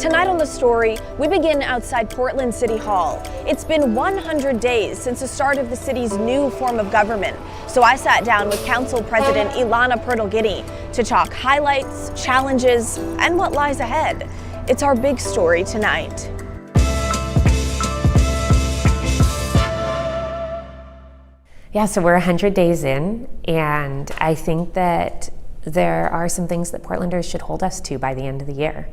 Tonight on The Story, we begin outside Portland City Hall. It's been 100 days since the start of the city's new form of government. So I sat down with Council President Elana Pirtle-Guiney to talk highlights, challenges, and what lies ahead. It's our big story tonight. Yeah, so we're 100 days in, and I think that there are some things that Portlanders should hold us to by the end of the year.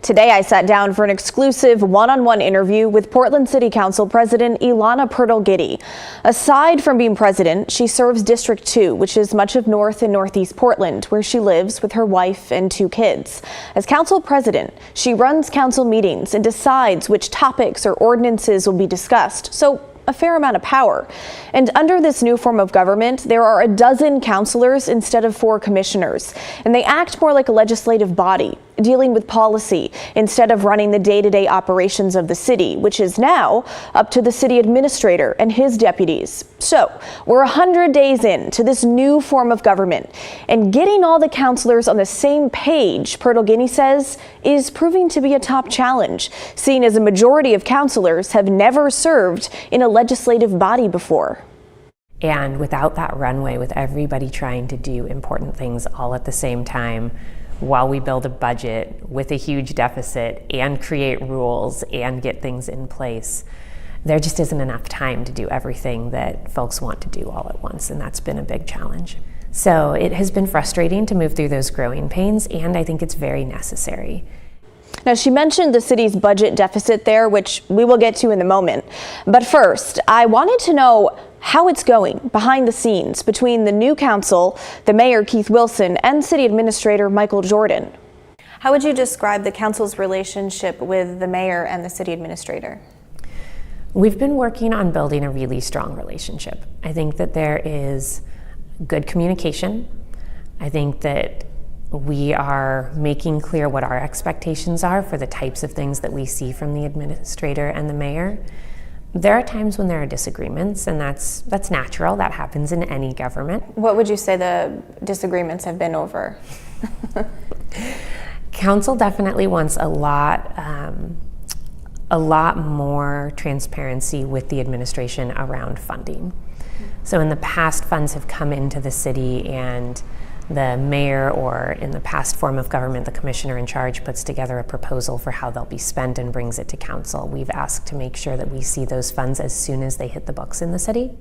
Today, I sat down for an exclusive one-on-one interview with Portland City Council President Elana Pirtle-Guiney. Aside from being president, she serves District 2, which is much of North and Northeast Portland, where she lives with her wife and 2 kids. As council president, she runs council meetings and decides which topics or ordinances will be discussed. So a fair amount of power. And under this new form of government, there are a dozen councilors instead of 4 commissioners. And they act more like a legislative body, dealing with policy instead of running the day-to-day operations of the city, which is now up to the city administrator and his deputies. So we're 100 days into this new form of government, and getting all the councilors on the same page, Pirtle-Guiney says, is proving to be a top challenge, seeing as a majority of councilors have never served in a legislative body before. And without that runway, with everybody trying to do important things all at the same time, while we build a budget with a huge deficit and create rules and get things in place, there just isn't enough time to do everything that folks want to do all at once, and that's been a big challenge. So it has been frustrating to move through those growing pains, and I think it's very necessary. Now, she mentioned the city's budget deficit there, which we will get to in a moment. But first, I wanted to know how it's going behind the scenes between the new council, the mayor, Keith Wilson, and city administrator, Michael Jordan. How would you describe the council's relationship with the mayor and the city administrator? We've been working on building a really strong relationship. I think that there is good communication. I think that we are making clear what our expectations are for the types of things that we see from the administrator and the mayor. There are times when there are disagreements, and that's natural. That happens in any government. What would you say the disagreements have been over? Council definitely wants a lot more transparency with the administration around funding. So in the past, funds have come into the city, and the mayor, or in the past form of government, the commissioner in charge, puts together a proposal for how they'll be spent and brings it to council. We've asked to make sure that we see those funds as soon as they hit the books in the city.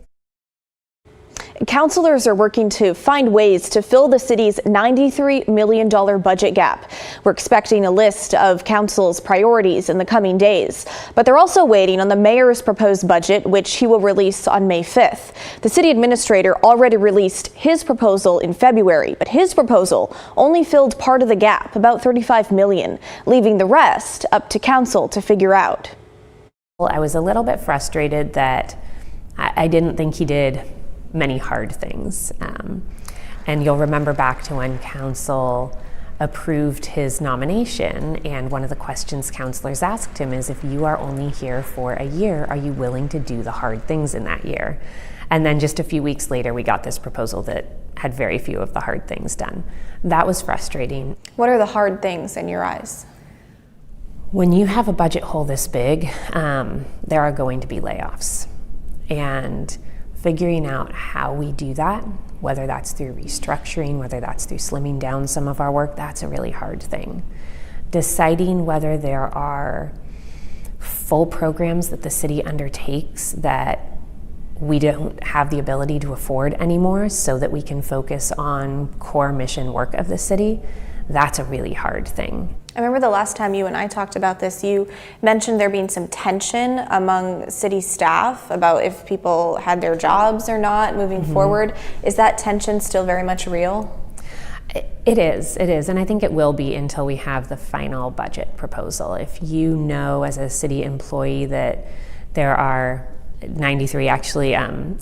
Councilors are working to find ways to fill the city's $93 million budget gap. We're expecting a list of council's priorities in the coming days, but they're also waiting on the mayor's proposed budget, which he will release on May 5th. The city administrator already released his proposal in February, but his proposal only filled part of the gap, about $35 million, leaving the rest up to council to figure out. Well, I was a little bit frustrated that I didn't think he did many hard things. And you'll remember back to when council approved his nomination, and one of the questions councilors asked him is, if you are only here for a year, are you willing to do the hard things in that year? And then just a few weeks later, we got this proposal that had very few of the hard things done. That was frustrating. What are the hard things in your eyes? When you have a budget hole this big, there are going to be layoffs. And figuring out how we do that, whether that's through restructuring, whether that's through slimming down some of our work, that's a really hard thing. Deciding whether there are full programs that the city undertakes that we don't have the ability to afford anymore so that we can focus on core mission work of the city, that's a really hard thing. I remember the last time you and I talked about this, you mentioned there being some tension among city staff about if people had their jobs or not moving forward. Is that tension still very much real? It is, and I think it will be until we have the final budget proposal. If you know as a city employee that there are 93, actually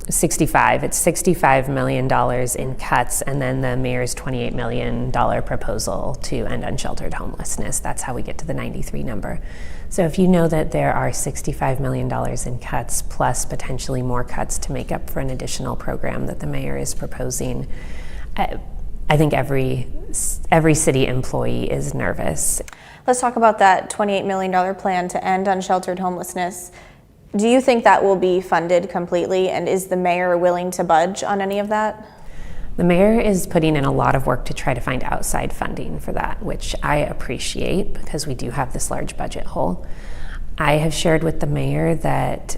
65. It's $65 million in cuts, and then the mayor's $28 million proposal to end unsheltered homelessness. That's how we get to the 93 number. So if you know that there are $65 million in cuts, plus potentially more cuts to make up for an additional program that the mayor is proposing, I think every city employee is nervous. Let's talk about that $28 million plan to end unsheltered homelessness. Do you think that will be funded completely, and is the mayor willing to budge on any of that? The mayor is putting in a lot of work to try to find outside funding for that, which I appreciate because we do have this large budget hole. I have shared with the mayor that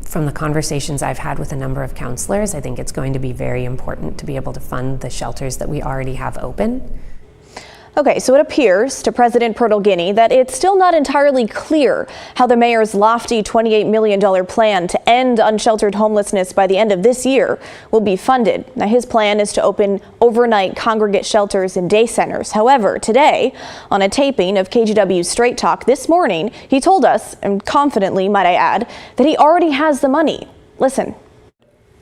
from the conversations I've had with a number of counselors, I think it's going to be very important to be able to fund the shelters that we already have open. Okay, so it appears to President Pirtle-Guiney that it's still not entirely clear how the mayor's lofty $28 million plan to end unsheltered homelessness by the end of this year will be funded. Now, his plan is to open overnight congregate shelters and day centers. However, today, on a taping of KGW's Straight Talk this morning, he told us, and confidently, might I add, that he already has the money. Listen.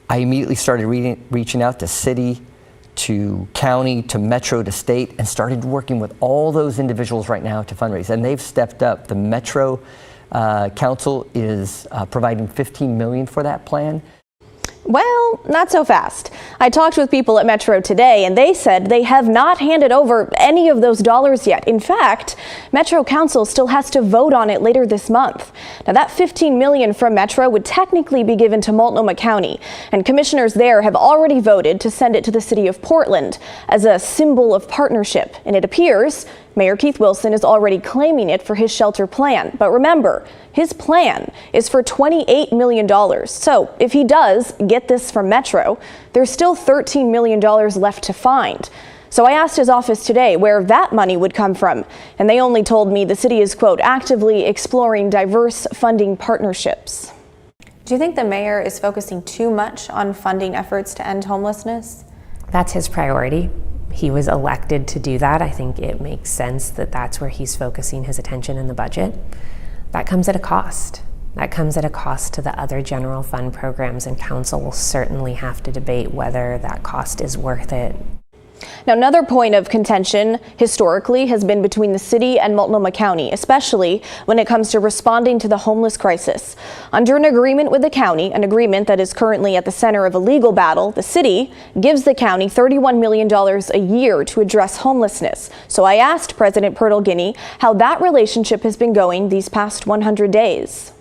I immediately started reaching out to city, to county, to metro, to state, and started working with all those individuals right now to fundraise. And they've stepped up. The Metro Council is providing $15 million for that plan. Well, not so fast. I talked with people at Metro today, and they said they have not handed over any of those dollars yet. In fact, Metro Council still has to vote on it later this month. Now, that $15 million from Metro would technically be given to Multnomah County, and commissioners there have already voted to send it to the city of Portland as a symbol of partnership. And it appears Mayor Keith Wilson is already claiming it for his shelter plan. But remember, his plan is for $28 million. So if he does get this from Metro, there's still $13 million left to find. So I asked his office today where that money would come from, and they only told me the city is, quote, actively exploring diverse funding partnerships. Do you think the mayor is focusing too much on funding efforts to end homelessness? That's his priority. He was elected to do that. I think it makes sense that that's where he's focusing his attention in the budget. That comes at a cost. That comes at a cost to the other general fund programs, and council will certainly have to debate whether that cost is worth it. Now, another point of contention historically has been between the city and Multnomah County, especially when it comes to responding to the homeless crisis. Under an agreement with the county, an agreement that is currently at the center of a legal battle, the city gives the county $31 million a year to address homelessness. So I asked President Pirtle-Guiney how that relationship has been going these past 100 days.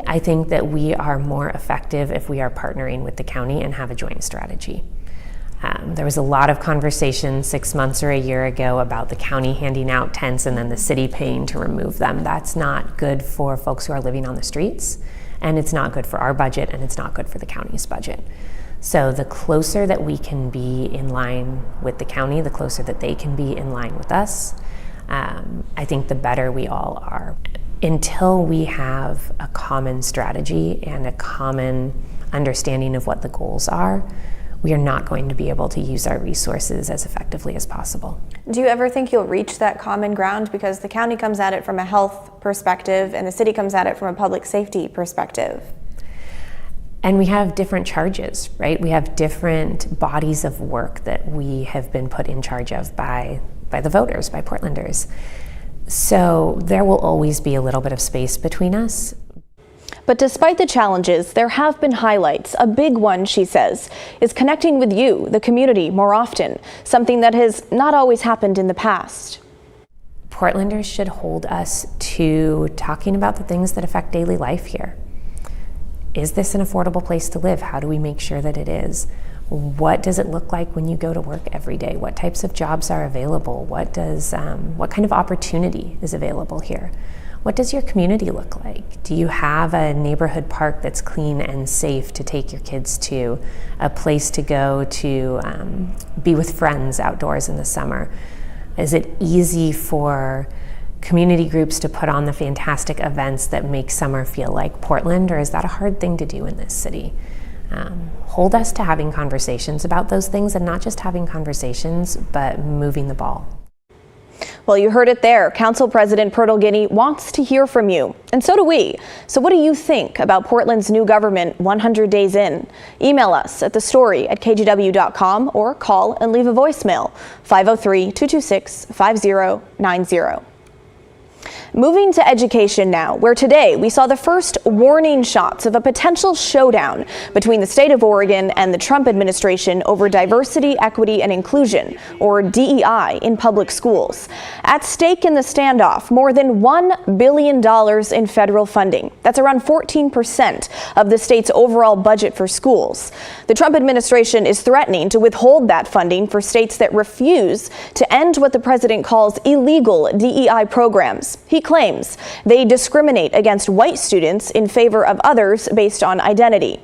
I think that we are more effective if we are partnering with the county and have a joint strategy. There was a lot of conversation 6 months or a year ago about the county handing out tents and then the city paying to remove them. That's not good for folks who are living on the streets, and it's not good for our budget, and it's not good for the county's budget. So the closer that we can be in line with the county, the closer that they can be in line with us, I think the better we all are. Until we have a common strategy and a common understanding of what the goals are, we are not going to be able to use our resources as effectively as possible. Do you ever think you'll reach that common ground? Because the county comes at it from a health perspective and the city comes at it from a public safety perspective. And we have different charges, right? We have different bodies of work that we have been put in charge of by the voters, by Portlanders. So there will always be a little bit of space between us. But despite the challenges, there have been highlights. A big one, she says, is connecting with you, the community, more often, something that has not always happened in the past. Portlanders should hold us to talking about the things that affect daily life here. Is this an affordable place to live? How do we make sure that it is? What does it look like when you go to work every day? What types of jobs are available? What kind of opportunity is available here? What does your community look like? Do you have a neighborhood park that's clean and safe to take your kids to, a place to go to be with friends outdoors in the summer? Is it easy for community groups to put on the fantastic events that make summer feel like Portland, or is that a hard thing to do in this city? Hold us to having conversations about those things, and not just having conversations, but moving the ball. Well, you heard it there. Council President Pirtle-Guiney wants to hear from you, and so do we. So what do you think about Portland's new government 100 days in? Email us at thestory@kgw.com or call and leave a voicemail, 503-226-5090. Moving to education now, where today we saw the first warning shots of a potential showdown between the state of Oregon and the Trump administration over diversity, equity, and inclusion, or DEI, in public schools. At stake in the standoff, more than $1 billion in federal funding. That's around 14% of the state's overall budget for schools. The Trump administration is threatening to withhold that funding for states that refuse to end what the president calls illegal DEI programs. He claims they discriminate against white students in favor of others based on identity.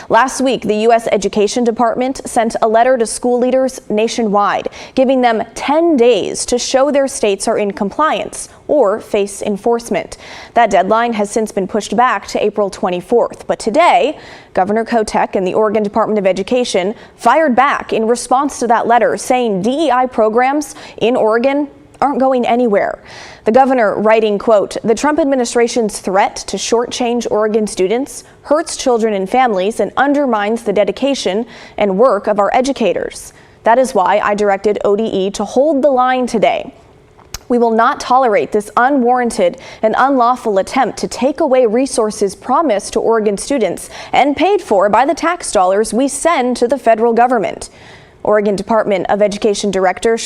Last week, the U.S. Education Department sent a letter to school leaders nationwide, giving them 10 days to show their states are in compliance or face enforcement. That deadline has since been pushed back to April 24th. But today, Governor Kotek and the Oregon Department of Education fired back in response to that letter, saying DEI programs in Oregon aren't going anywhere. The governor writing, quote, "The Trump administration's threat to shortchange Oregon students hurts children and families and undermines the dedication and work of our educators. That is why I directed ODE to hold the line today. We will not tolerate this unwarranted and unlawful attempt to take away resources promised to Oregon students and paid for by the tax dollars we send to the federal government." Oregon Department of Education Director Dr.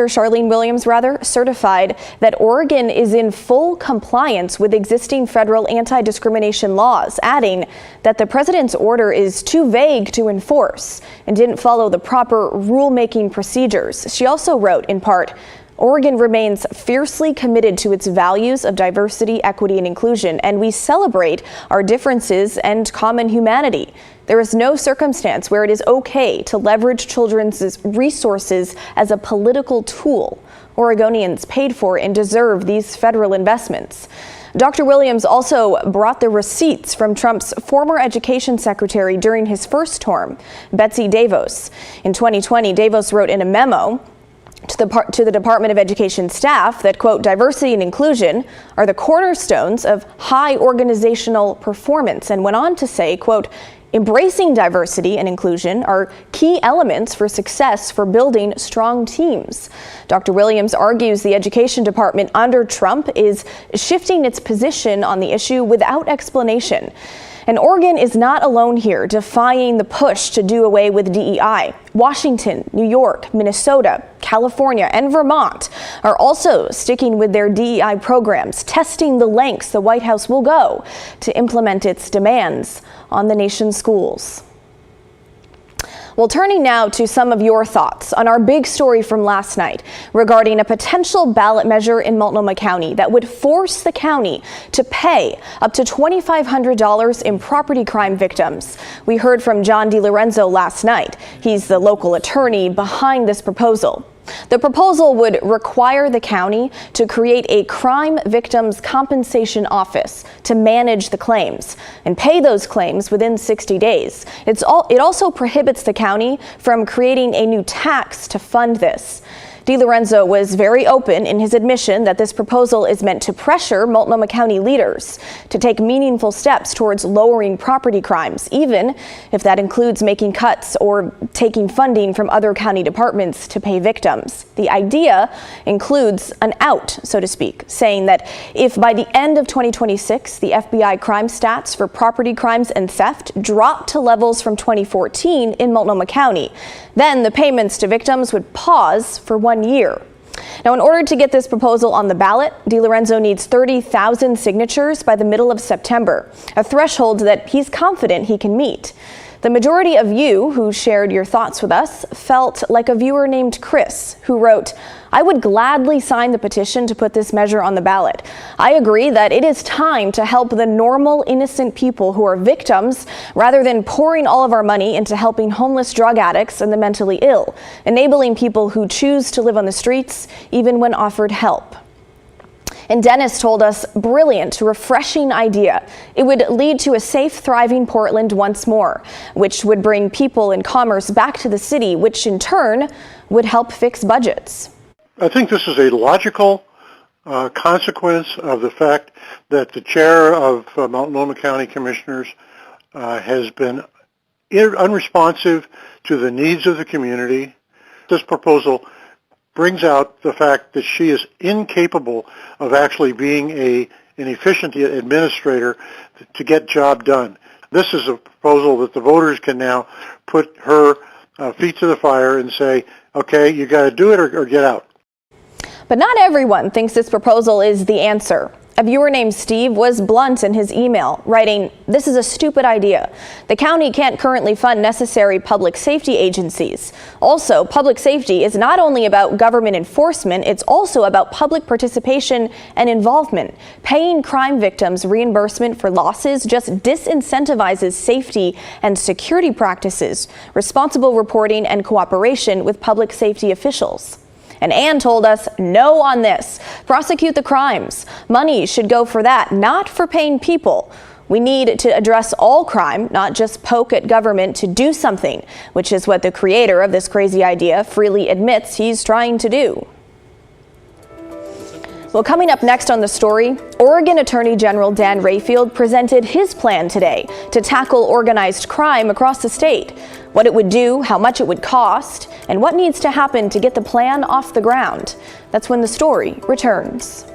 Charlene Williams, certified that Oregon is in full compliance with existing federal anti-discrimination laws, adding that the president's order is too vague to enforce and didn't follow the proper rulemaking procedures. She also wrote, in part, "Oregon remains fiercely committed to its values of diversity, equity, and inclusion, and we celebrate our differences and common humanity. There is no circumstance where it is okay to leverage children's resources as a political tool. Oregonians paid for and deserve these federal investments." Dr. Williams also brought the receipts from Trump's former education secretary during his first term, Betsy DeVos. In 2020, DeVos wrote in a memo to the Department of Education staff that, quote, "diversity and inclusion are the cornerstones of high organizational performance," and went on to say, quote, "embracing diversity and inclusion are key elements for success for building strong teams." Dr. Williams argues the Education Department under Trump is shifting its position on the issue without explanation. And Oregon is not alone here, defying the push to do away with DEI. Washington, New York, Minnesota, California, and Vermont are also sticking with their DEI programs, testing the lengths the White House will go to implement its demands on the nation's schools. Well, turning now to some of your thoughts on our big story from last night regarding a potential ballot measure in Multnomah County that would force the county to pay up to $2,500 in property crime victims. We heard from John DiLorenzo last night. He's the local attorney behind this proposal. The proposal would require the county to create a crime victims compensation office to manage the claims and pay those claims within 60 days. It also prohibits the county from creating a new tax to fund this. DiLorenzo was very open in his admission that this proposal is meant to pressure Multnomah County leaders to take meaningful steps towards lowering property crimes, even if that includes making cuts or taking funding from other county departments to pay victims. The idea includes an out, so to speak, saying that if by the end of 2026, the FBI crime stats for property crimes and theft drop to levels from 2014 in Multnomah County, then the payments to victims would pause for 1 year. Now, in order to get this proposal on the ballot, DiLorenzo needs 30,000 signatures by the middle of September, a threshold that he's confident he can meet. The majority of you who shared your thoughts with us felt like a viewer named Chris, who wrote, "I would gladly sign the petition to put this measure on the ballot. I agree that it is time to help the normal, innocent people who are victims rather than pouring all of our money into helping homeless drug addicts and the mentally ill, enabling people who choose to live on the streets even when offered help." And Dennis told us, brilliant, refreshing idea. It would lead to a safe, thriving Portland once more, which would bring people and commerce back to the city, which in turn would help fix budgets. I think this is a logical consequence of the fact that the chair of Multnomah County Commissioners has been unresponsive to the needs of the community. This proposal brings out the fact that she is incapable of actually being an efficient administrator to get job done. This is a proposal that the voters can now put her feet to the fire and say, okay, you got to do it or get out. But not everyone thinks this proposal is the answer. A viewer named Steve was blunt in his email, writing, "This is a stupid idea. The county can't currently fund necessary public safety agencies. Also, public safety is not only about government enforcement, it's also about public participation and involvement. Paying crime victims reimbursement for losses just disincentivizes safety and security practices, responsible reporting, and cooperation with public safety officials." And Ann told us no on this. Prosecute the crimes. Money should go for that, not for paying people. We need to address all crime, not just poke at government to do something, which is what the creator of this crazy idea freely admits he's trying to do. Well, coming up next on the story, Oregon Attorney General Dan Rayfield presented his plan today to tackle organized crime across the state. What it would do, how much it would cost, and what needs to happen to get the plan off the ground. That's when the story returns.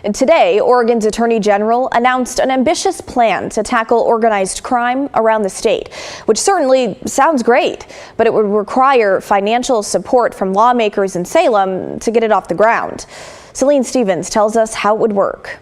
And today, Oregon's Attorney General announced an ambitious plan to tackle organized crime around the state, which certainly sounds great, but it would require financial support from lawmakers in Salem to get it off the ground. Celine Stevens tells us how it would work.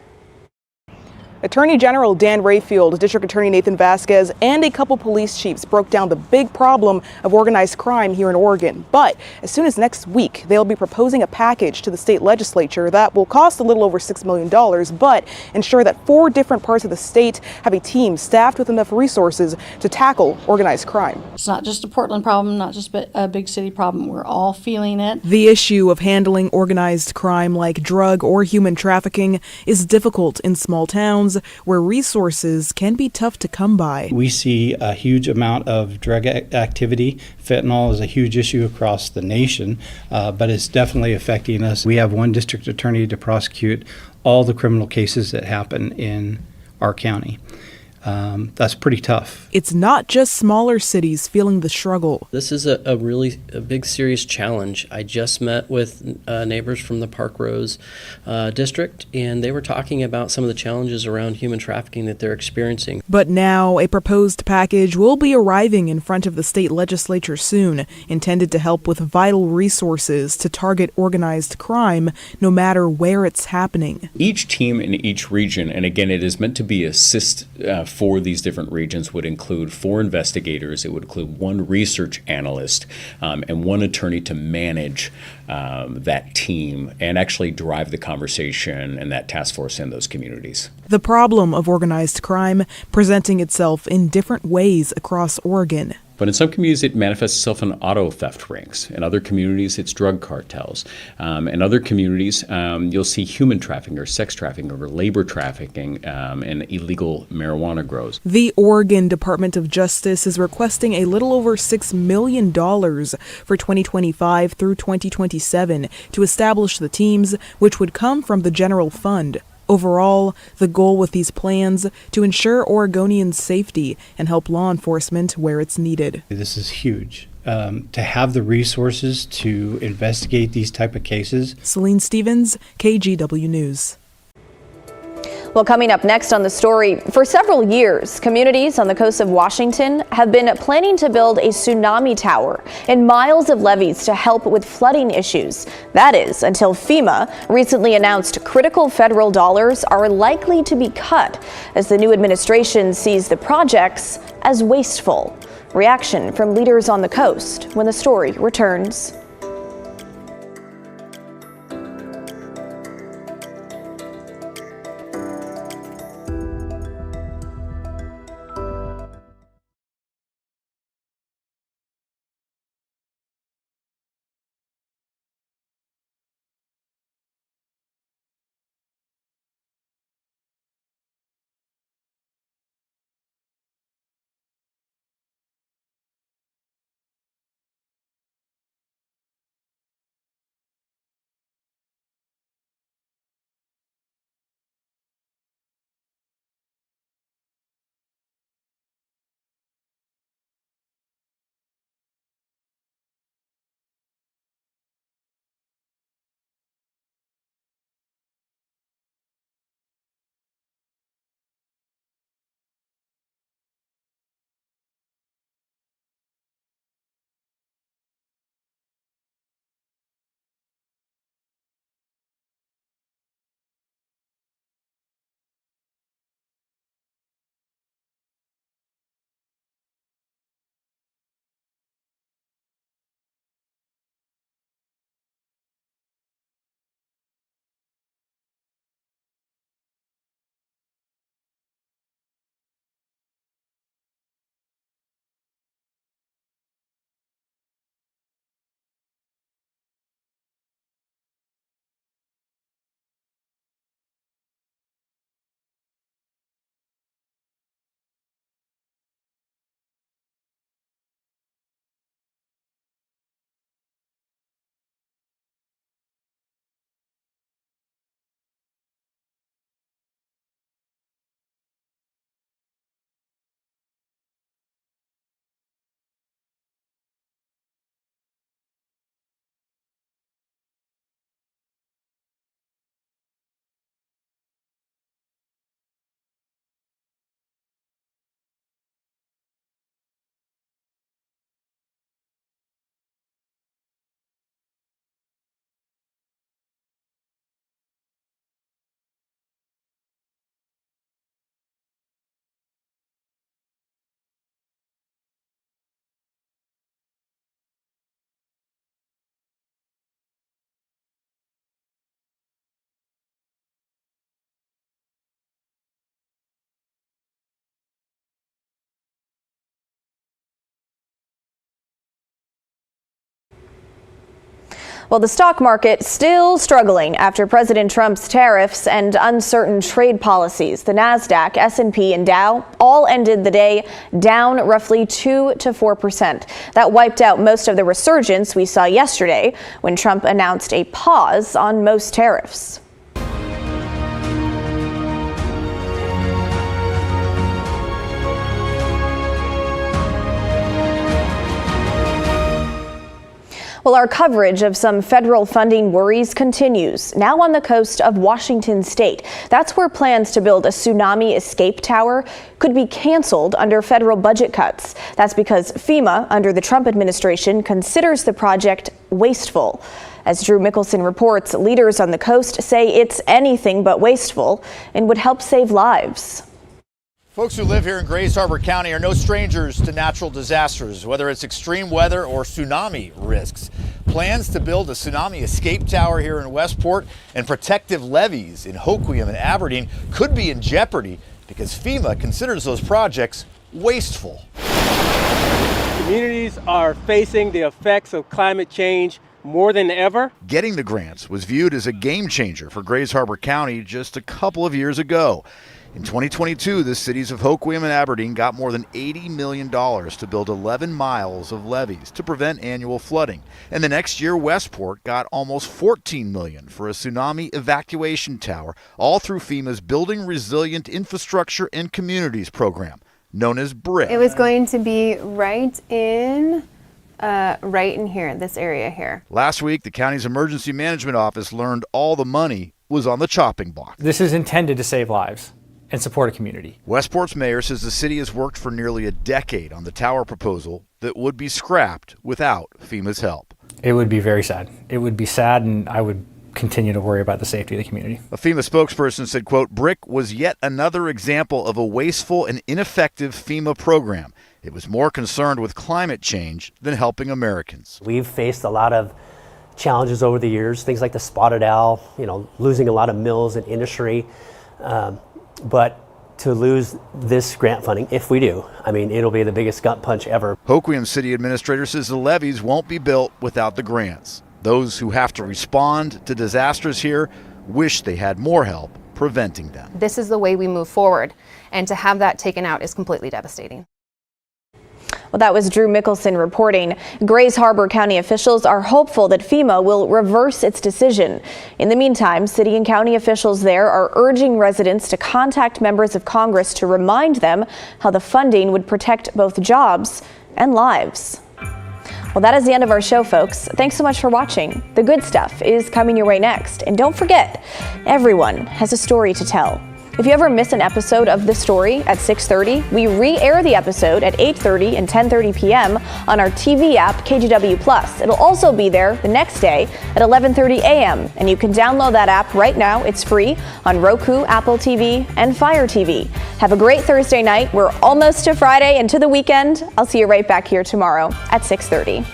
Attorney General Dan Rayfield, District Attorney Nathan Vasquez, and a couple police chiefs broke down the big problem of organized crime here in Oregon. But as soon as next week, they'll be proposing a package to the state legislature that will cost a little over $6 million, but ensure that 4 different parts of the state have a team staffed with enough resources to tackle organized crime. It's not just a Portland problem, not just a big city problem. We're all feeling it. The issue of handling organized crime like drug or human trafficking is difficult in small towns where resources can be tough to come by. We see a huge amount of drug activity. Fentanyl is a huge issue across the nation, but it's definitely affecting us. We have one district attorney to prosecute all the criminal cases that happen in our county. that's pretty tough. It's not just smaller cities feeling the struggle. This is a really big, serious challenge. I just met with neighbors from the Park Rose district, and they were talking about some of the challenges around human trafficking that they're experiencing. But now a proposed package will be arriving in front of the state legislature soon, intended to help with vital resources to target organized crime, no matter where it's happening. Each team in each region, and again, it is meant to be assist for these different regions, would include 4 investigators, it would include 1 research analyst, and 1 attorney to manage that team and actually drive the conversation and that task force in those communities. The problem of organized crime presenting itself in different ways across Oregon. But in some communities, it manifests itself in auto theft rings. In other communities, it's drug cartels. In other communities, you'll see human trafficking or sex trafficking or labor trafficking and illegal marijuana grows. The Oregon Department of Justice is requesting a little over $6 million for 2025 through 2027 to establish the teams, which would come from the general fund. Overall, the goal with these plans to ensure Oregonians' safety and help law enforcement where it's needed. This is huge. To have the resources to investigate these type of cases. Celine Stevens, KGW News. Well, coming up next on the story, for several years, communities on the coast of Washington have been planning to build a tsunami tower and miles of levees to help with flooding issues. That is, until FEMA recently announced critical federal dollars are likely to be cut as the new administration sees the projects as wasteful. Reaction from leaders on the coast when the story returns. Well, the stock market still struggling after President Trump's tariffs and uncertain trade policies. The Nasdaq, S&P, and Dow all ended the day down roughly 2 to 4%. That wiped out most of the resurgence we saw yesterday when Trump announced a pause on most tariffs. Well, our coverage of some federal funding worries continues, now on the coast of Washington state. That's where plans to build a tsunami escape tower could be canceled under federal budget cuts. That's because FEMA, under the Trump administration, considers the project wasteful. As Drew Mickelson reports, leaders on the coast say it's anything but wasteful and would help save lives. Folks who live here in Grays Harbor County are no strangers to natural disasters, whether it's extreme weather or tsunami risks. Plans to build a tsunami escape tower here in Westport and protective levees in Hoquiam and Aberdeen could be in jeopardy because FEMA considers those projects wasteful. Communities are facing the effects of climate change more than ever. Getting the grants was viewed as a game changer for Grays Harbor County just a couple of years ago. In 2022, the cities of Hoquiam and Aberdeen got more than $80 million to build 11 miles of levees to prevent annual flooding. And the next year, Westport got almost $14 million for a tsunami evacuation tower, all through FEMA's Building Resilient Infrastructure and Communities program, known as BRIC. It was going to be right in here, this area here. Last week, the county's emergency management office learned all the money was on the chopping block. This is intended to save lives and support a community. Westport's mayor says the city has worked for nearly a decade on the tower proposal that would be scrapped without FEMA's help. It would be very sad. It would be sad, and I would continue to worry about the safety of the community. A FEMA spokesperson said, quote, BRIC was yet another example of a wasteful and ineffective FEMA program. It was more concerned with climate change than helping Americans. We've faced a lot of challenges over the years, things like the spotted owl, losing a lot of mills and industry. But to lose this grant funding, if we do, it'll be the biggest gut punch ever. Hoquiam City Administrator says the levees won't be built without the grants. Those who have to respond to disasters here wish they had more help preventing them. This is the way we move forward, and to have that taken out is completely devastating. Well, that was Drew Mickelson reporting. Grays Harbor County officials are hopeful that FEMA will reverse its decision. In the meantime, city and county officials there are urging residents to contact members of Congress to remind them how the funding would protect both jobs and lives. Well, that is the end of our show, folks. Thanks so much for watching. The good stuff is coming your way next. And don't forget, everyone has a story to tell. If you ever miss an episode of The Story at 6:30, we re-air the episode at 8:30 and 10:30 p.m. on our TV app, KGW+. It'll also be there the next day at 11:30 a.m. And you can download that app right now. It's free on Roku, Apple TV, and Fire TV. Have a great Thursday night. We're almost to Friday and to the weekend. I'll see you right back here tomorrow at 6:30.